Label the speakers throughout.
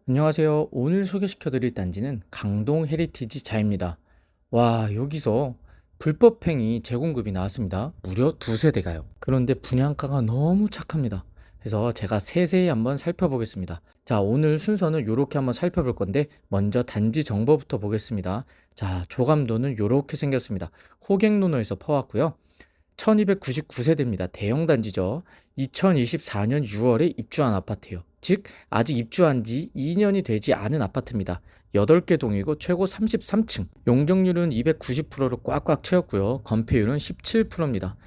Speaker 1: 안녕하세요. 오늘 소개시켜드릴 단지는 강동 헤리티지 자입니다. 와, 여기서 불법행위 재공급이 나왔습니다. 무려 두 세대가요. 그런데 분양가가 너무 착합니다. 그래서 제가 세세히 한번 살펴보겠습니다. 자, 오늘 순서는 이렇게 한번 살펴볼 건데 먼저 단지 정보부터 보겠습니다. 자, 조감도는 이렇게 생겼습니다. 호갱노노에서 퍼왔고요. 1299세대입니다. 대형 단지죠. 2024년 6월에 입주한 아파트예요. 즉 아직 입주한 지 2년이 되지 않은 아파트입니다. 8개 동이고 최고 33층. 용적률은 290%로 꽉꽉 채웠고요. 건폐율은 17%입니다.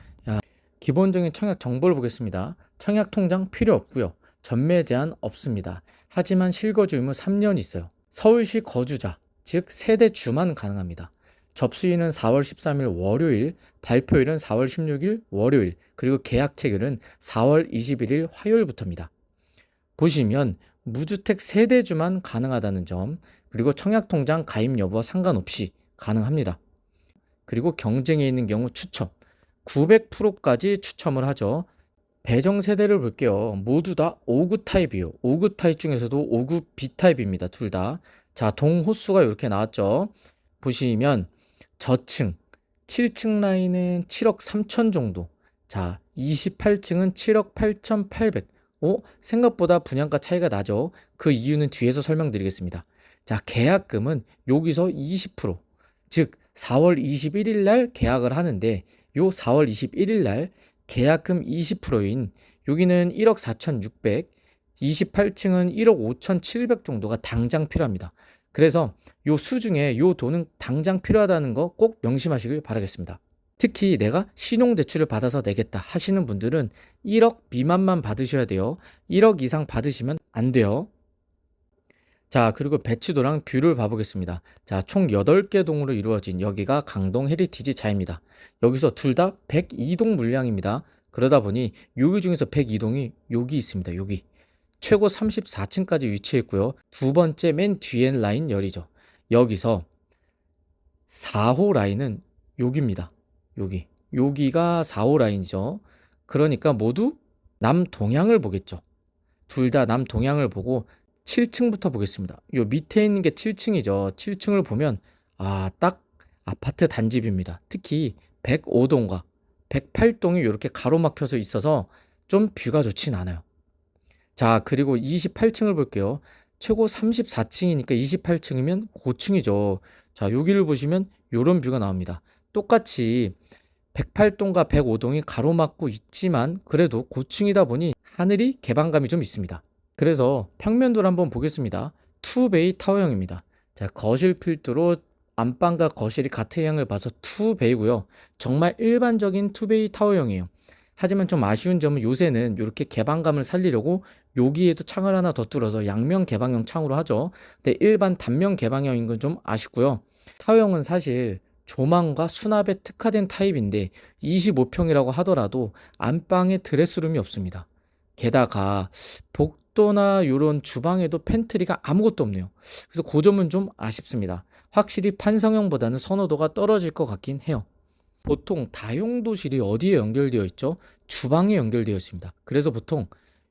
Speaker 1: 기본적인 청약 정보를 보겠습니다. 청약 통장 필요 없고요. 전매 제한 없습니다. 하지만 실거주 의무 3년 있어요. 서울시 거주자, 즉 세대주만 가능합니다. 접수일은 4월 13일 월요일, 발표일은 4월 16일 월요일, 그리고 계약 체결은 4월 21일 화요일부터입니다. 보시면 무주택 세대주만 가능하다는 점, 그리고 청약통장 가입 여부와 상관없이 가능합니다. 그리고 경쟁에 있는 경우 추첨, 900%까지 추첨을 하죠. 배정 세대를 볼게요. 모두 다 5구 타입이에요. 5구 타입 중에서도 5구 B타입입니다. 둘 다. 자, 동호수가 이렇게 나왔죠. 보시면 저층 7층 라인은 7억 3천 정도. 자, 28층은 7억 8,800. 생각보다 분양가 차이가 나죠. 그 이유는 뒤에서 설명드리겠습니다. 자, 계약금은 여기서 20%, 즉 4월 21일 날 계약을 하는데 요 4월 21일 날 계약금 20%인 여기는 1억 4,600, 28층은 1억 5,700 정도가 당장 필요합니다. 그래서 요 수 중에 요 돈은 당장 필요하다는 거 꼭 명심하시길 바라겠습니다. 특히 내가 신용대출을 받아서 내겠다 하시는 분들은 1억 미만만 받으셔야 돼요. 1억 이상 받으시면 안 돼요. 자, 그리고 배치도랑 뷰를 봐보겠습니다. 자, 총 8개 동으로 이루어진 여기가 강동 헤리티지 자입니다. 여기서 둘 다 102동 물량입니다. 그러다 보니 여기 중에서 102동이 여기 있습니다. 여기. 최고 34층까지 위치했고요. 두 번째 맨 뒤엔 라인 열이죠. 여기서 4호 라인은 여기입니다. 여기. 여기가 4호 라인이죠. 그러니까 모두 남동향을 보겠죠. 둘 다 남동향을 보고 7층부터 보겠습니다. 요 밑에 있는 게 7층이죠. 7층을 보면 딱 아파트 단집입니다. 특히 105동과 108동이 이렇게 가로막혀서 있어서 좀 뷰가 좋진 않아요. 자, 그리고 28층을 볼게요. 최고 34층이니까 28층이면 고층이죠. 자, 여기를 보시면 이런 뷰가 나옵니다. 똑같이 108동과 105동이 가로막고 있지만 그래도 고층이다 보니 하늘이 개방감이 좀 있습니다. 그래서 평면도를 한번 보겠습니다. 투베이 타워형입니다. 자, 거실 필두로 안방과 거실이 같은 향을 봐서 투베이고요. 정말 일반적인 투베이 타워형이에요. 하지만 좀 아쉬운 점은 요새는 이렇게 개방감을 살리려고 여기에도 창을 하나 더 뚫어서 양면 개방형 창으로 하죠. 근데 일반 단면 개방형인 건 좀 아쉽고요. 타워형은 사실 조망과 수납에 특화된 타입인데 25평이라고 하더라도 안방에 드레스룸이 없습니다. 게다가 복도나 이런 주방에도 팬트리가 아무것도 없네요. 그래서 그 점은 좀 아쉽습니다. 확실히 판성형보다는 선호도가 떨어질 것 같긴 해요. 보통 다용도실이 어디에 연결되어 있죠? 주방에 연결되어 있습니다. 그래서 보통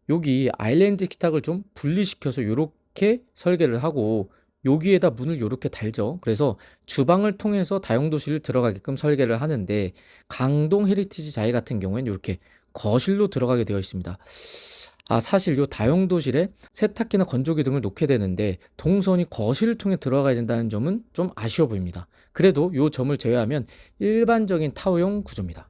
Speaker 1: 여기 아일랜드 식탁을 좀 분리시켜서 이렇게 설계를 하고 여기에다 문을 이렇게 달죠. 그래서 주방을 통해서 다용도실을 들어가게끔 설계를 하는데 강동 헤리티지 자이 같은 경우에는 이렇게 거실로 들어가게 되어 있습니다. 사실 이 다용도실에 세탁기나 건조기 등을 놓게 되는데 동선이 거실을 통해 들어가야 된다는 점은 좀 아쉬워 보입니다. 그래도 이 점을 제외하면 일반적인 타워형 구조입니다.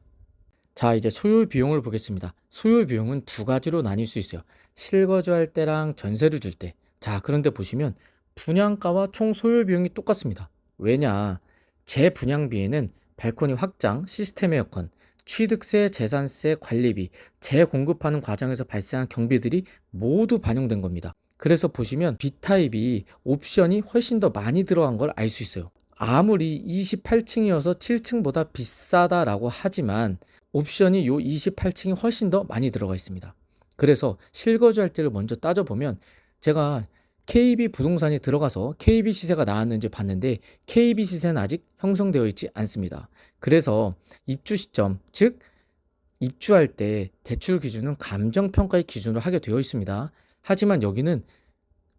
Speaker 1: 자, 이제 소요 비용을 보겠습니다. 소요 비용은 두 가지로 나뉠 수 있어요. 실거주할 때랑 전세를 줄 때. 자, 그런데 보시면 분양가와 총 소요 비용이 똑같습니다. 왜냐? 재분양비에는 발코니 확장, 시스템 에어컨, 취득세, 재산세, 관리비, 재공급하는 과정에서 발생한 경비들이 모두 반영된 겁니다. 그래서 보시면 B타입이 옵션이 훨씬 더 많이 들어간 걸 알 수 있어요. 아무리 28층이어서 7층보다 비싸다라고 하지만 옵션이 요 28층이 훨씬 더 많이 들어가 있습니다. 그래서 실거주할 때를 먼저 따져보면 제가 KB 부동산이 들어가서 KB 시세가 나왔는지 봤는데 KB 시세는 아직 형성되어 있지 않습니다. 그래서 입주 시점, 즉 입주할 때 대출 기준은 감정평가의 기준으로 하게 되어 있습니다. 하지만 여기는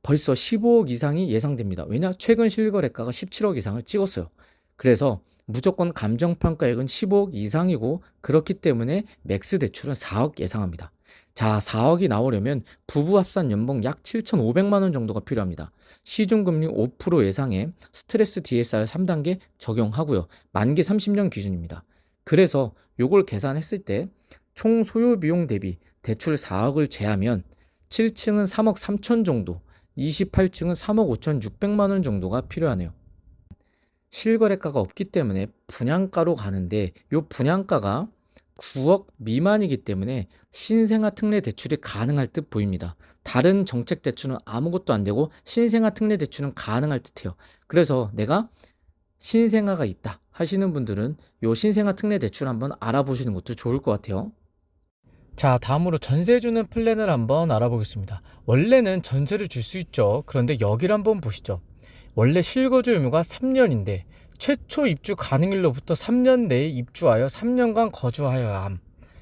Speaker 1: 벌써 15억 이상이 예상됩니다. 왜냐? 최근 실거래가가 17억 이상을 찍었어요. 그래서 무조건 감정평가액은 15억 이상이고 그렇기 때문에 맥스 대출은 4억 예상합니다. 자, 4억이 나오려면 부부 합산 연봉 약 7,500만 원 정도가 필요합니다. 시중금리 5% 예상에 스트레스 DSR 3단계 적용하고요. 만기 30년 기준입니다. 그래서 요걸 계산했을 때 총 소요 비용 대비 대출 4억을 제하면 7층은 3억 3천 정도, 28층은 3억 5천 6백만 원 정도가 필요하네요. 실거래가가 없기 때문에 분양가로 가는데 이 분양가가 9억 미만이기 때문에 신생아 특례 대출이 가능할 듯 보입니다. 다른 정책 대출은 아무것도 안 되고 신생아 특례 대출은 가능할 듯해요. 그래서 내가 신생아가 있다 하시는 분들은 이 신생아 특례 대출 한번 알아보시는 것도 좋을 것 같아요. 자, 다음으로 전세 주는 플랜을 한번 알아보겠습니다. 원래는 전세를 줄 수 있죠. 그런데 여기를 한번 보시죠. 원래 실거주 의무가 3년인데 최초 입주 가능일로부터 3년 내에 입주하여 3년간 거주하여야 함.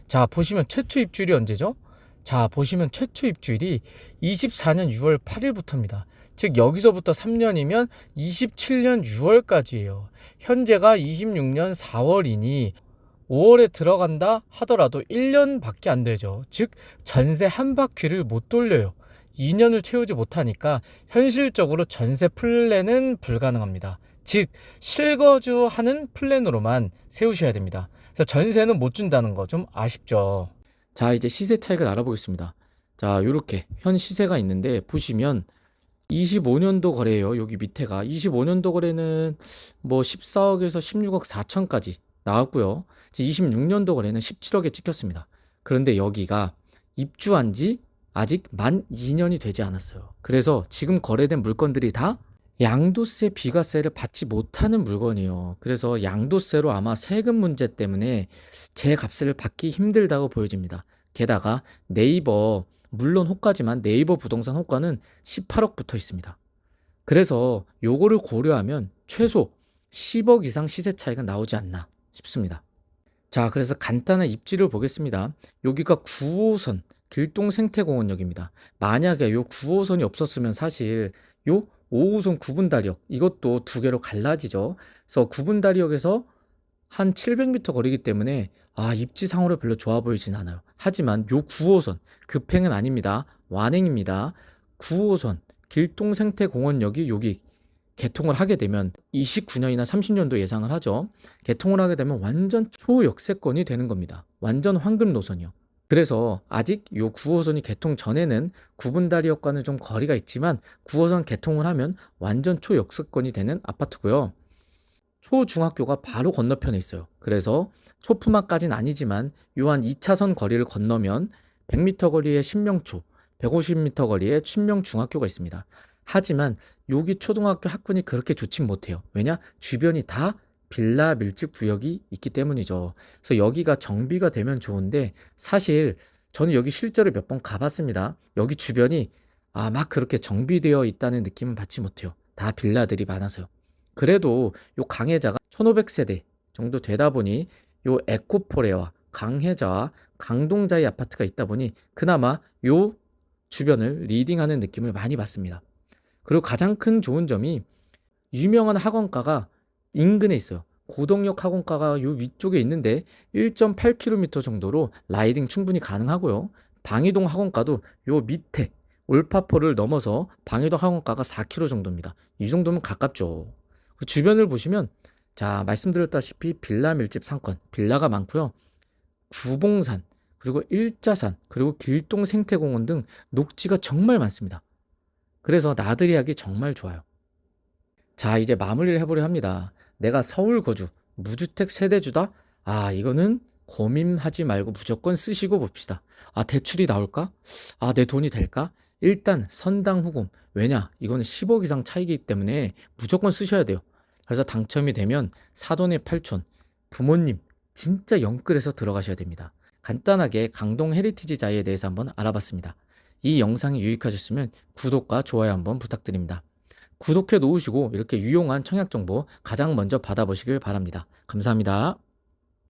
Speaker 1: 자, 보시면 최초 입주일이 언제죠? 자, 보시면 최초 입주일이 24년 6월 8일부터입니다. 즉 여기서부터 3년이면 27년 6월까지예요. 현재가 26년 4월이니 5월에 들어간다 하더라도 1년밖에 안 되죠. 즉 전세 한 바퀴를 못 돌려요. 2년을 채우지 못하니까 현실적으로 전세 플랜은 불가능합니다. 즉 실거주하는 플랜으로만 세우셔야 됩니다. 그래서 전세는 못 준다는 거 좀 아쉽죠. 자, 이제 시세 차익을 알아보겠습니다. 자, 요렇게 현 시세가 있는데 보시면 25년도 거래예요. 여기 밑에가 25년도 거래는 뭐 14억에서 16억 4천까지 나왔고요. 26년도 거래는 17억에 찍혔습니다. 그런데 여기가 입주한 지 아직 만 2년이 되지 않았어요. 그래서 지금 거래된 물건들이 다 양도세, 비과세를 받지 못하는 물건이에요. 그래서 양도세로 아마 세금 문제 때문에 제 값을 받기 힘들다고 보여집니다. 게다가 네이버, 물론 호가지만 네이버 부동산 호가는 18억 붙어 있습니다. 그래서 요거를 고려하면 최소 10억 이상 시세 차이가 나오지 않나 싶습니다. 자, 그래서 간단한 입지를 보겠습니다. 여기가 9호선 길동생태공원역입니다. 만약에 요 9호선이 없었으면 사실 요 5호선 구분다리역 이것도 두 개로 갈라지죠. 그래서 구분다리역에서 한 700m 거리기 때문에 입지상으로 별로 좋아 보이진 않아요. 하지만 요 9호선 급행은 아닙니다. 완행입니다. 9호선 길동생태공원역이 여기 개통을 하게 되면 29년이나 30년도 예상을 하죠. 개통을 하게 되면 완전 초역세권이 되는 겁니다. 완전 황금 노선이요. 그래서 아직 요 9호선이 개통 전에는 구분다리역과는 좀 거리가 있지만 9호선 개통을 하면 완전 초역세권이 되는 아파트고요. 초중학교가 바로 건너편에 있어요. 그래서 초품학까지는 아니지만 요한 2차선 거리를 건너면 100m 거리에 신명초, 150m 거리에 신명중학교가 있습니다. 하지만 여기 초등학교 학군이 그렇게 좋진 못해요. 왜냐? 주변이 다 빌라 밀집 구역이 있기 때문이죠. 그래서 여기가 정비가 되면 좋은데 사실 저는 여기 실제로 몇 번 가봤습니다. 여기 주변이 막 그렇게 정비되어 있다는 느낌은 받지 못해요. 다 빌라들이 많아서요. 그래도 요 강혜자가 1500세대 정도 되다 보니 요 에코포레와 강혜자와 강동자의 아파트가 있다 보니 그나마 요 주변을 리딩하는 느낌을 많이 받습니다. 그리고 가장 큰 좋은 점이 유명한 학원가가 인근에 있어요. 고덕역 학원가가 요 위쪽에 있는데 1.8km 정도로 라이딩 충분히 가능하고요. 방이동 학원가도 요 밑에 올파포를 넘어서 방이동 학원가가 4km 정도입니다. 이 정도면 가깝죠. 그 주변을 보시면 자, 말씀드렸다시피 빌라 밀집 상권, 빌라가 많고요. 구봉산, 그리고 일자산, 그리고 길동 생태공원 등 녹지가 정말 많습니다. 그래서 나들이 하기 정말 좋아요. 자, 이제 마무리를 해보려 합니다. 내가 서울 거주, 무주택 세대주다? 이거는 고민하지 말고 무조건 쓰시고 봅시다. 대출이 나올까? 내 돈이 될까? 일단 선당후금. 왜냐? 이거는 10억 이상 차이기 때문에 무조건 쓰셔야 돼요. 그래서 당첨이 되면 사돈의 팔촌, 부모님 진짜 영끌해서 들어가셔야 됩니다. 간단하게 강동 헤리티지 자이에 대해서 한번 알아봤습니다. 이 영상이 유익하셨으면 구독과 좋아요 한번 부탁드립니다. 구독해 놓으시고 이렇게 유용한 청약 정보 가장 먼저 받아보시길 바랍니다. 감사합니다.